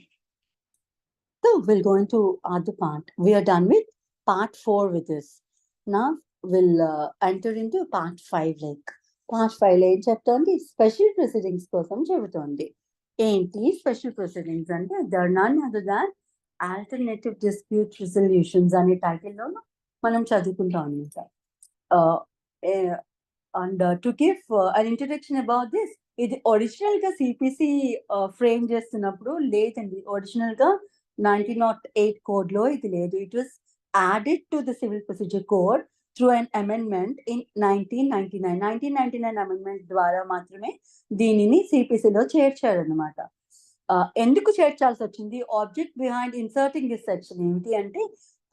So we'll go into other part. We are done with part 4 with this. Now we'll enter into part 5. Like part 5 ఏం చెప్తోంది special proceedings కోసం చెబుతోంది. ఏంటి special proceedings అంటే they are none other than alternative dispute resolutions అనే టైటిల్లో మనం చదువుకుంటాం అన్నమాట. And to give an introduction about this, ఇది ఒరిజినల్ గా సిపిసి ఫ్రేమ్ చేస్తున్నప్పుడు లేదండి. ఒరిజినల్ గా 1908 కోడ్ లో ఇది లేదు. It was added to the civil procedure code through an amendment in 1999 amendment ద్వారా మాత్రమే దీనిని సిపిసిలో చేర్చారనమాట. ఎందుకు చేర్చాల్సి వచ్చింది? Object behind inserting this section ఏంటి అంటే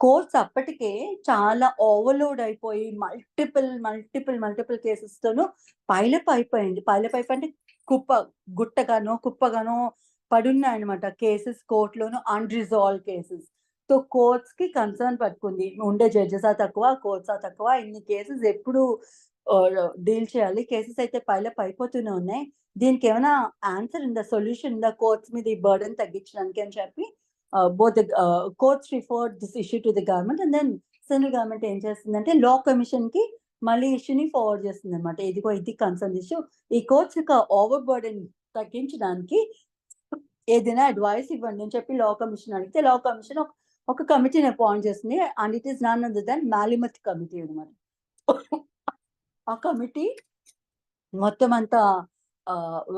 కోర్ట్స్ అప్పటికే చాలా ఓవర్లోడ్ అయిపోయి మల్టిపుల్ కేసెస్ తోను పైలప్ అయిపోయింది. పైలప్ అంటే కుప్పగానో పడున్నాయి అనమాట కేసెస్ కోర్టులోను అన్రిజాల్వ్ కేసెస్. సో కోర్ట్స్ కి కన్సర్న్ పట్టుకుంది ఉండే జడ్జెస్ తక్కువ కోర్ట్స్ తక్కువ ఇన్ని కేసెస్ ఎప్పుడు డీల్ చేయాలి, కేసెస్ అయితే పైలప్ అయిపోతూనే ఉన్నాయి, దీనికి ఏమైనా ఆన్సర్ ఉందా, సొల్యూషన్ ఉందా కోర్ట్స్ మీద ఈ బర్డెన్ తగ్గించడానికి అని చెప్పి both the courts referred this issue to the government and then central government ఏం చేస్తుందంటే లా కమిషన్ కి మళ్ళీ ఇష్యూని ఫార్వర్డ్ చేస్తుంది అనమాట. ఇదిగో ఇది కన్సర్న్ ఇష్యూ, ఈ కోర్ట్స్ యొక్క ఓవర్ బర్డెన్ తగ్గించడానికి ఏదైనా అడ్వైస్ ఇవ్వండి అని చెప్పి లా కమిషన్ అడిగితే లా కమిషన్ ఒక కమిటీని అపాయింట్ చేస్తుంది. And it is none other than Malimath committee అనమాట. ఆ కమిటీ మొత్తం అంతా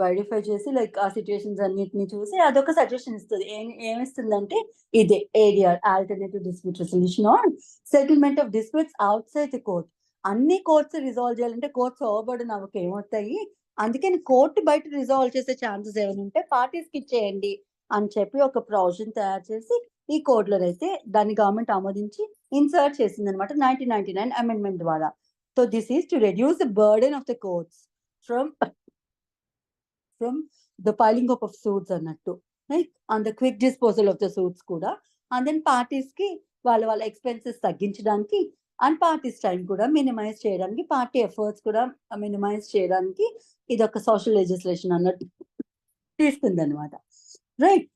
వెరిఫై చేసి లైక్ ఆ సిచ్యుయేషన్స్ అన్నిటిని చూసి అదొక సజెషన్ ఇస్తుంది. ఏమిస్తుందంటే ఇదే ADR, alternative dispute resolution or settlement of disputes outside the court. అన్ని కోర్ట్స్ రిజాల్వ్ చేయాలంటే కోర్ట్స్ ఓవర్బర్డెన్ అవ్వక ఏమవుతాయి, అందుకని కోర్టు బయట రిజాల్వ్ చేసే ఛాన్సెస్ ఏమైనా ఉంటే పార్టీస్ కి ఇచ్చేయండి అని చెప్పి ఒక ప్రొవిజన్ తయారు చేసి ఈ కోడ్ లో అయితే దాన్ని గవర్నమెంట్ ఆమోదించి ఇన్సర్ట్ చేసింది అనమాట 1999 అమెండ్మెంట్ ద్వారా. So this is to reduce the burden of the courts from the piling up of suits అన్నట్టు, right, and the quick disposal of the suits కూడా. అండ్ దెన్ పార్టీస్ కి వాళ్ళ ఎక్స్పెన్సెస్ తగ్గించడానికి and parties time కూడా minimize చేయడానికి, party efforts కూడా minimize చేయడానికి ఇది ఒక సోషల్ లెజిస్లేషన్ అన్నట్టు తీసుకుంది అనమాట. Right,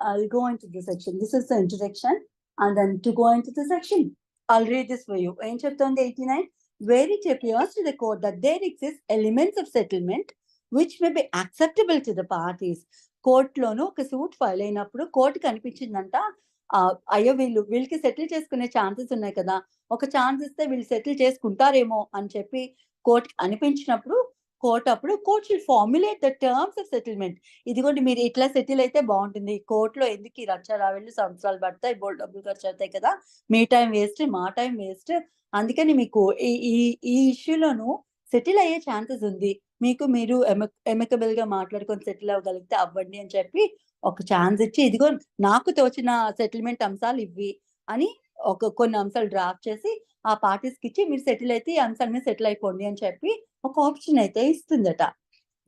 I'll go into the section. This is the introduction, and then to go into the section, I'll read this for you. ఏం చెప్తోంది 89, where it appears to the court that there exist elements of settlement which may be acceptable to the parties. కోర్టులోనూ ఒక suit file అయినప్పుడు court కనిపించిందంట, అయ్యో వీళ్ళకి settle చేసుకునే chances ఉన్నాయి కదా, ఒక ఛాన్స్ ఇస్తే వీళ్ళు సెటిల్ చేసుకుంటారేమో అని చెప్పి కోర్టుకి అనిపించినప్పుడు court should formulate the terms of settlement. ఇదిగోండి మీరు ఇట్లా సెటిల్ అయితే బాగుంటుంది, కోర్టులో ఎందుకు ఈ రచ్చరావిళ్ళు సంవత్సరాలు పడతాయి, బోల్డ్ డబ్బులు ఖర్చు అవుతాయి కదా, మీ టైం వేస్ట్ మా టైం వేస్ట్, అందుకని మీకు ఈ ఇష్యూలోను సెటిల్ అయ్యే ఛాన్సెస్ ఉంది, మీకు మీరు ఎమికబుల్ గా మాట్లాడుకొని సెటిల్ అవ్వగలిగితే అవ్వండి అని చెప్పి ఒక ఛాన్స్ ఇచ్చి, ఇదిగో నాకు తోచిన సెటిల్మెంట్ అంశాలు ఇవి అని కొన్ని అంశాలు డ్రాఫ్ట్ చేసి ఆ పార్టీస్ కి ఇచ్చి మీరు సెటిల్ అయితే ఈ అంశాల మీద సెటిల్ అయిపోండి అని చెప్పి ఒక ఆప్షన్ అయితే ఇస్తుందట.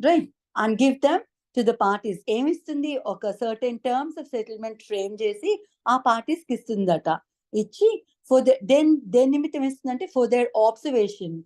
Right, and give them to the parties. ఏమిస్తుంది, ఒక certain terms of settlement frame చేసి ఆ పార్టీస్ కి ఇస్తుందట. ఇచ్చి ఫర్ దేని నిమిత్తం ఇస్తుందంటే ఫర్ దేర్ ఆబ్జర్వేషన్,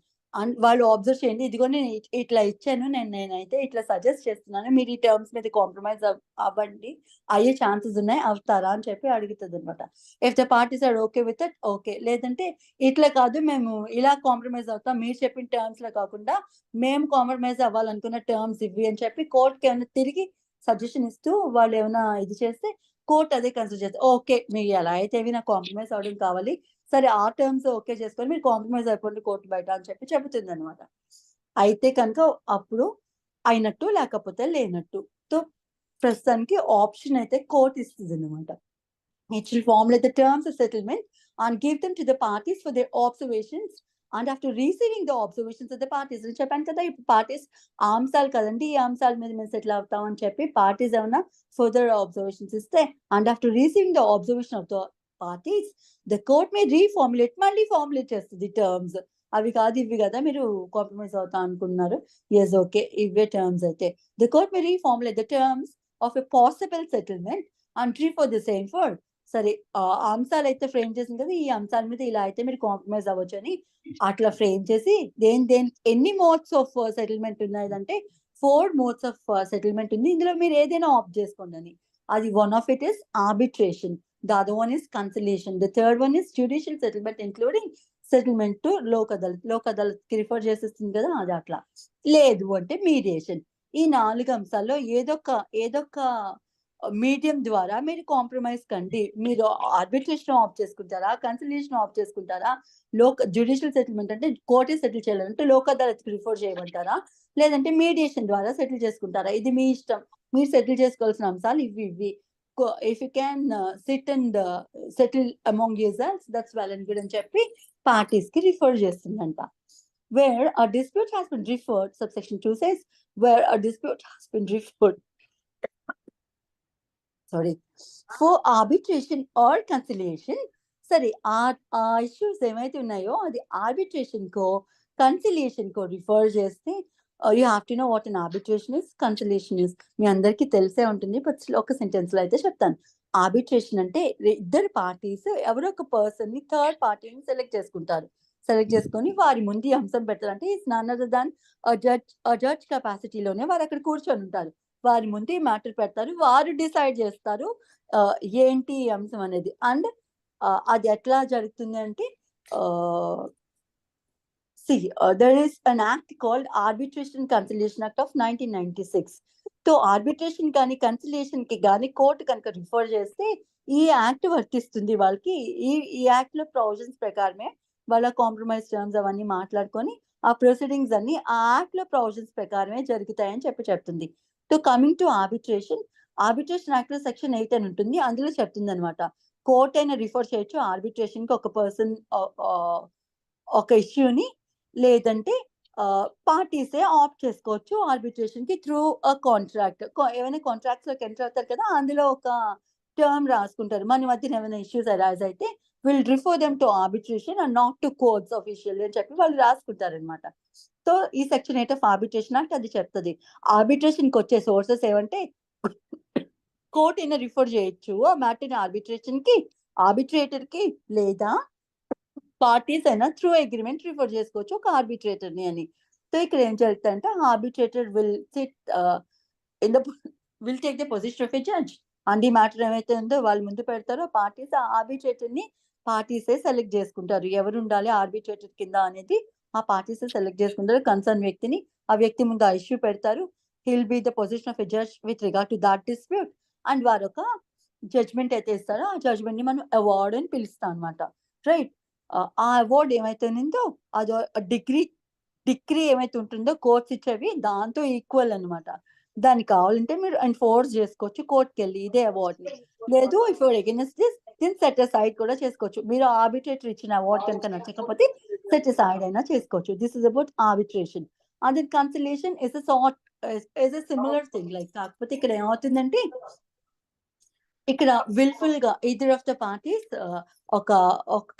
అండ్ వాళ్ళు అబ్జర్వ్ చేయండి, ఇదిగో నేను ఇట్లా ఇచ్చాను, నేనైతే ఇట్లా సజెస్ట్ చేస్తున్నాను, మీరు ఈ టర్మ్స్ మీద కాంప్రమైజ్ అవ్వండి, అయ్యే ఛాన్సెస్ ఉన్నాయి, అవుతారా అని చెప్పి అడుగుతుంది అనమాట. If the parties are okay with it okay, లేదంటే ఇట్లా కాదు మేము ఇలా కాంప్రమైజ్ అవుతాం, మీరు చెప్పిన టర్మ్స్ లో కాకుండా మేము కాంప్రమైజ్ అవ్వాలనుకున్న టర్మ్స్ ఇవి అని చెప్పి కోర్టుకి ఏమైనా తిరిగి సజెషన్ ఇస్తూ వాళ్ళు ఏమైనా ఇది చేస్తే కోర్టు అదే కన్సిడర్ చేస్తే ఓకే మీరు ఎలా అయితే నాకు కాంప్రమైజ్ అవడం కావాలి, సరే ఆ టర్మ్స్ ఓకే చేసుకొని మీరు కాంప్రమైజ్ అయిపోండి కోర్టు బయట అని చెప్పి చెబుతుంది అనమాట. అయితే కనుక అప్పుడు అయినట్టు లేకపోతే లేనట్టు. సో ప్రస్తుతానికి ఆప్షన్ అయితే కోర్టు ఇస్తుంది అనమాట. It will formulate the terms of settlement and give them to the parties for their observations. And after receiving the observations of the parties, అని చెప్పాను కదా, ఇప్పుడు పార్టీస్ ఆ అంశాలు కదండి, ఈ అంశాల మీద మేము సెటిల్ అవుతాం అని చెప్పి పార్టీస్ ఏమైనా ఫర్దర్ అబ్జర్వేషన్స్ ఇస్తే, and after receiving the observation of the parties the court may reformulate, మళ్ళీ ఫార్ములేట్ చేస్తుంది టర్మ్స్. అవి కాదు ఇవి కదా మీరు కాంప్రమైజ్ అవుతా అనుకున్నారు, ఎస్ ఓకే ఇవే టర్మ్స్ అయితే the court may reformulate the terms of a possible settlement and refer the same for, సరే అంశాలు అయితే ఫ్రేమ్ చేసింది కదా, ఈ అంశాల మీద ఇలా అయితే మీరు కాంప్రమైజ్ అవ్వచ్చు అని అట్లా ఫ్రేమ్ చేసి ఎన్ని మోడ్స్ ఆఫ్ సెటిల్మెంట్ ఉన్నాయంటే 4 మోడ్స్ ఆఫ్ సెటిల్మెంట్ ఉంది, ఇందులో మీరు ఏదైనా ఆప్ట్ చేసుకోండి అని. అది one of it is arbitration, the other one is cancellation, the third one is judicial settlement including settlement to Lok Adalat కి రిఫర్ చేసేస్తుంది కదా, అది అట్లా. లేదు అంటే మీడియేషన్. ఈ 4 అంశాల్లో ఏదొక మీడియం ద్వారా మీరు కాంప్రమైజ్ కండి, మీరు ఆర్బిట్రేషన్ ఆఫ్ చేసుకుంటారా, కన్సిలేషన్ ఆఫ్ చేసుకుంటారా, జ్యుడిషియల్ సెటిల్మెంట్ అంటే కోర్టే సెటిల్ చేయాలంటే లోక్ అదాలత్కి రిఫర్ చేయమంటారా, లేదంటే మీడియేషన్ ద్వారా సెటిల్ చేసుకుంటారా, ఇది మీ ఇష్టం, మీరు సెటిల్ చేసుకోవాల్సిన అంశాలు ఇవి. If you can sit and settle among yourselves that's well and good అని చెప్పి పార్టీస్ కి రిఫర్ చేస్తుందంట. Where a dispute has been referred, subsection 2 says, where a dispute has been referred for arbitration or conciliation, సరే ఆ issues ఏమైతే ఉన్నాయో అది arbitration కో కన్సిలియేషన్ కో రిఫర్ చేస్తే, you have to know what an arbitration is, conciliation is. మీ అందరికీ తెలిసే ఉంటుంది, బట్ ఒక సెంటెన్స్ లో అయితే చెప్తాను. ఆర్బిట్రేషన్ అంటే ఇద్దరు పార్టీస్ ఎవరో ఒక పర్సన్ ని, థర్డ్ పార్టీని సెలెక్ట్ చేసుకొని వారి ముందు ఈ అంశం పెట్టాలంటే it's none other than judge కెపాసిటీలోనే వారు అక్కడ కూర్చొని ఉంటారు, వారి ముందు ఈ మ్యాటర్ పెడతారు, వారు డిసైడ్ చేస్తారు ఏంటి అంశం అనేది. అండ్ అది ఎట్లా జరుగుతుంది అంటే there is an act called Arbitration Conciliation Act of 1996. So arbitration కానీ కన్సిలియేషన్ కి కానీ కోర్టు కనుక రిఫర్ చేస్తే ఈ యాక్ట్ వర్తిస్తుంది వాళ్ళకి. ఈ యాక్ట్ లో ప్రొవిజన్స్ ప్రకారమే వాళ్ళ కాంప్రమైజ్ టర్మ్స్ అవన్నీ మాట్లాడుకొని ఆ ప్రొసీడింగ్స్ అన్ని ఆ యాక్ట్ లో ప్రొవిజన్స్ ప్రకారమే జరుగుతాయని చెప్తుంది. So coming to arbitration act లో సెక్షన్ 8 అని ఉంటుంది. అందులో చెప్తుంది అనమాట, కోర్ట్ అయినా రిఫర్ చేయొచ్చు ఆర్బిట్రేషన్ కి ఒక పర్సన్ ఒక ఇష్యూని, లేదంటే పార్టీసే ఆప్ట్ చేసుకోవచ్చు ఆర్బిట్రేషన్ కి త్రూ అ కాంట్రాక్ట్. ఏమైనా కాంట్రాక్ట్స్ లోకి ఎంటర్ అవుతారు కదా, అందులో ఒక టర్మ్ రాసుకుంటారు, మన మధ్యన ఏమైనా ఇష్యూస్ అరైజ్ అయితే will refer them to arbitration and not to courts official అని చెప్పి వాళ్ళు రాసుకుంటారు అనమాట. సో ఈ సెక్షన్ 8 ఆఫ్ ఆర్బిట్రేషన్ యాక్ట్ అది చెప్తుంది. ఆర్బిట్రేషన్ కి వచ్చే సోర్సెస్ ఏమంటే కోర్ట్ అయినా రిఫర్ చేయొచ్చు ఆ మ్యాటర్ని ఆర్బిట్రేషన్ కి, ఆర్బిట్రేటర్ కి, లేదా పార్టీస్ అయినా త్రూ అగ్రిమెంట్ రిఫర్ చేసుకోవచ్చు ఒక ఆర్బిట్రేటర్ ని అని. సో ఇక్కడ ఏం జరుగుతుందంటే arbitrator will SIT in the will take the position of a judge. And ఈ మ్యాటర్ ఏమైతే ఉందో వాళ్ళు ముందు పెడతారో పార్టీస్ ఆ ఆర్బిట్రేటర్ ని పార్టీసే సెలెక్ట్ చేసుకుంటారు, ఎవరు ఉండాలి ఆర్బిట్రేటర్ కింద అనేది ఆ పార్టీసే సెలెక్ట్ చేసుకుంటారు. కన్సర్న్ వ్యక్తిని, ఆ వ్యక్తి ముందు ఆ ఇష్యూ పెడతారు. Hill be the position of a judge with regard to that dispute. And వారు ఒక జడ్జ్మెంట్ అయితే ఇస్తారో ఆ జడ్జ్మెంట్ ని మనం అవార్డ్ అని పిలుస్తాం అనమాట. రైట్. ఆ అవార్డ్ ఏమైతే ఉందో అది డిగ్రీ ఏమైతే ఉంటుందో కోర్ట్స్ ఇచ్చేవి దాంతో ఈక్వల్ అనమాట. దానికి కావాలంటే మీరు ఎన్ఫోర్స్ చేసుకోవచ్చు కోర్టుకి వెళ్ళి ఇదే అవార్డ్ ని. లేదు ఇఫ్ యూర్ అగైన్స్ట్ దిస్ దీన్ని సెట్ అసైడ్ కూడా చేసుకోవచ్చు. మీరు ఆర్బిట్రేటర్ ఇచ్చిన అవార్డ్ కనుక నచ్చకపోతే సెట్ అసైడ్ అయినా చేసుకోవచ్చు. This is about arbitration. And then conciliation is a sort is a similar thing. Like కాకపోతే ఇక్కడ ఏమవుతుందంటే ఇక్కడ విల్ఫుల్ గా ఇద్దర్ ఆఫ్ ద పార్టీస్ ఒక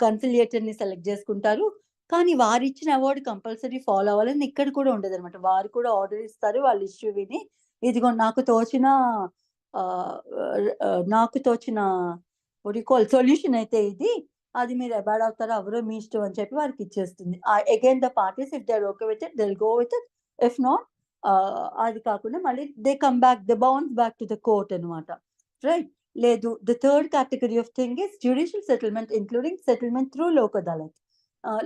కన్సిలియేటర్ ని సెలెక్ట్ చేసుకుంటారు. కానీ వారు ఇచ్చిన అవార్డు కంపల్సరీ ఫాలో అవ్వాలని ఇక్కడ కూడా ఉండదు అనమాట. వారు కూడా ఆర్డర్ ఇస్తారు వాళ్ళ ఇష్యూ విని, ఇదిగో నాకు తోచిన సొల్యూషన్ అయితే ఇది, అది మీరు అబాడ్ అవుతారో ఎవరో మీ ఇష్టం అని చెప్పి వారికి ఇచ్చేస్తుంది. Again the parties if they are okay with it they will go with it. If not అది కాకుండా మళ్ళీ they come back, they bounce back to the court అనమాట. రైట్. లేదు the third category of thing is judicial settlement including settlement through Lok Adalat.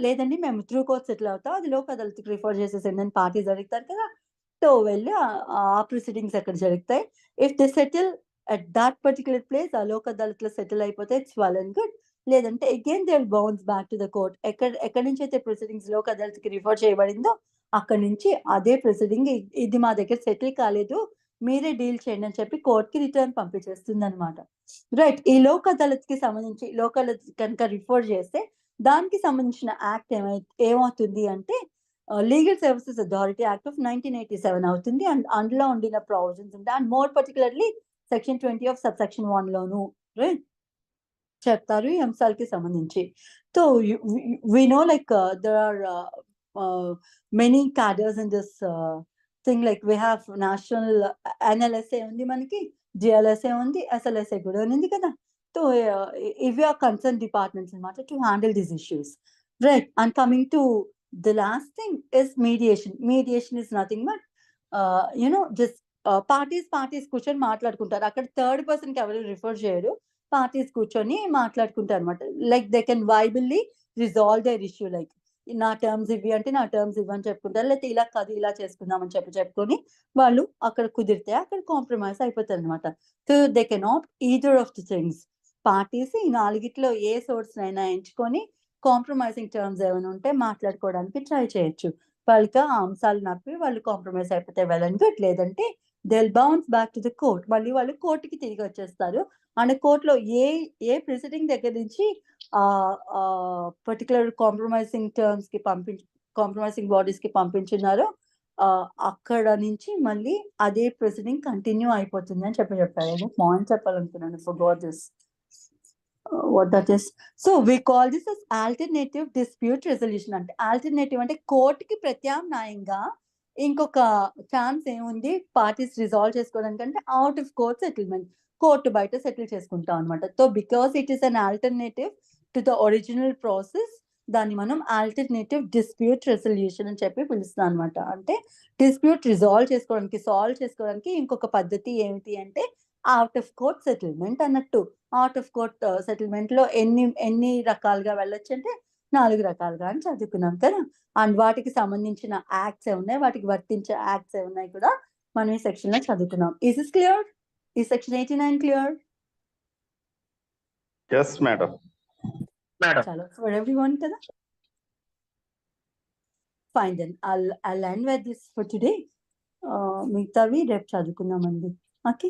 లేదండి మేము through court settle అవుతాం, అది Lok అదాలత్కి refer చేసేసండి అని పార్టీస్ అడుగుతారు కదా. సో వెళ్ళి ఆ ప్రొసీడింగ్స్ అక్కడ జరుగుతాయి. If they settle at that particular place, ఆ లోక్ అదాలత్ లో సెటిల్ అయిపోతే ఇట్స్ వెల్ అండ్ గుడ్. లేదంటే again they will bounce back to the court. ఎక్కడి నుంచి అయితే ప్రొసీడింగ్స్ లోక్ అదాలత్కి రిఫర్ చేయబడిందో అక్కడి నుంచి అదే ప్రొసీడింగ్ ఇది మా దగ్గర సెటిల్ కాలేదు, మీరే డీల్ చేయండి అని చెప్పి కోర్టుకి రిటర్న్ పంపించేస్తుంది అనమాట. రైట్. ఈ లోక్ అదాలత్ కి సంబంధించి లోక్ అదాలత్ కనుక రిఫర్ చేస్తే దానికి సంబంధించిన యాక్ట్ ఏమవుతుంది అంటే legal services authority act of 1987 అవుతుంది. అండ్ అందులో ఉండిన ప్రొవిజన్స్ ఉంటాయి. And more particularly section 20 of sub section 1 లోను చెప్తారు ఈ అంశాలకి సంబంధించి. So we know like there are many cadres in this thing. Like we have national NLSA ఉంది, మనకి జిఎల్ఎస్ఏ ఉంది, ఎస్ఎల్ఎస్ఏ కూడా ఉంది కదా. సో ఇవి ఆర్ కన్సర్న్ డిపార్ట్మెంట్స్ అనమాట to handle these issues. Right. And coming to the last thing is mediation. Mediation is nothing but just parties కూర్చొని మాట్లాడుకుంటారు. అక్కడ థర్డ్ పర్సన్ కి ఎవరు రిఫర్ చేయరు, పార్టీస్ కూర్చొని మాట్లాడుకుంటారు అనమాట. Like they can viably resolve their issue. Like నా టర్మ్స్ ఇవి అంటే నా టర్మ్స్ ఇవ్వని చెప్పుకుంటారు, లేకపోతే ఇలా కాదు ఇలా చేసుకుందాం అని చెప్పుకొని వాళ్ళు అక్కడ కుదిరితే అక్కడ కాంప్రమైజ్ అయిపోతారు అనమాట. So they can opt either of the things. Parties ఈ నాలుగిట్లో ఏ సోర్స్ అయినా ఎంచుకొని కాంప్రమైజింగ్ టర్మ్స్ ఏమైనా ఉంటే మాట్లాడుకోవడానికి ట్రై చేయొచ్చు. వాళ్ళకి ఆ అంశాలు నప్పి వాళ్ళు కాంప్రమైజ్ అయిపోతే వెల్ అండ్ గుడ్. లేదంటే they will bounce back to the court. మళ్ళీ వాళ్ళు కోర్టుకి తిరిగి వచ్చేస్తారు. అండ్ కోర్టులో ఏ ప్రెసిడింగ్ దగ్గర నుంచి పర్టికులర్ కాంప్రమైజింగ్ టర్మ్స్ కి కాంప్రమైజింగ్ బాడీస్ కి పంపించున్నారో అక్కడ నుంచి మళ్ళీ అదే ప్రొసీడింగ్ కంటిన్యూ అయిపోతుంది అని చెప్పారు. పాయింట్ చెప్పాలనుకున్నాను, forgot this. what that is. So we call this as alternative dispute resolution. అంటే ఆల్టర్నేటివ్ అంటే కోర్టుకి ప్రత్యామ్నాయంగా ఇంకొక ఛాన్స్ ఏముంది పార్టీస్ రిజాల్వ్ చేసుకోవడానికి అంటే out of court settlement, court బయట సెటిల్ చేసుకుంటాం అనమాట. So because it is an alternative to the original process, దాన్ని మనం ఆల్టర్నేటివ్ డిస్ప్యూట్ రెజల్యూషన్ అని చెప్పి పిలుస్తాం అనమాట. అంటే డిస్ప్యూట్ సాల్వ్ చేసుకోవడానికి ఇంకొక పద్ధతి ఏమిటి అంటే అవుట్ ఆఫ్ కోర్ట్ సెటిల్మెంట్ అన్నట్టు. అవుట్ ఆఫ్ కోర్ట్ సెటిల్మెంట్ లో ఎన్ని రకాలుగా వెళ్ళొచ్చు అంటే 4 రకాలుగా అని చదువుకున్నాం కదా. అండ్ వాటికి సంబంధించిన యాక్ట్స్ ఏమున్నాయి, వాటికి వర్తించే యాక్ట్స్ ఏమున్నాయి కూడా మనం ఈ సెక్షన్ లో చదువుకున్నాం. Is this clear? ఈ సెక్షన్ 89 క్లియర్? Yes, madam. చలో ఫర్ ఎవ్రీవన్ కదా. Fine then I'll end with this for today. మిగతావి రేపు చదువుకుందామండి. ఓకే.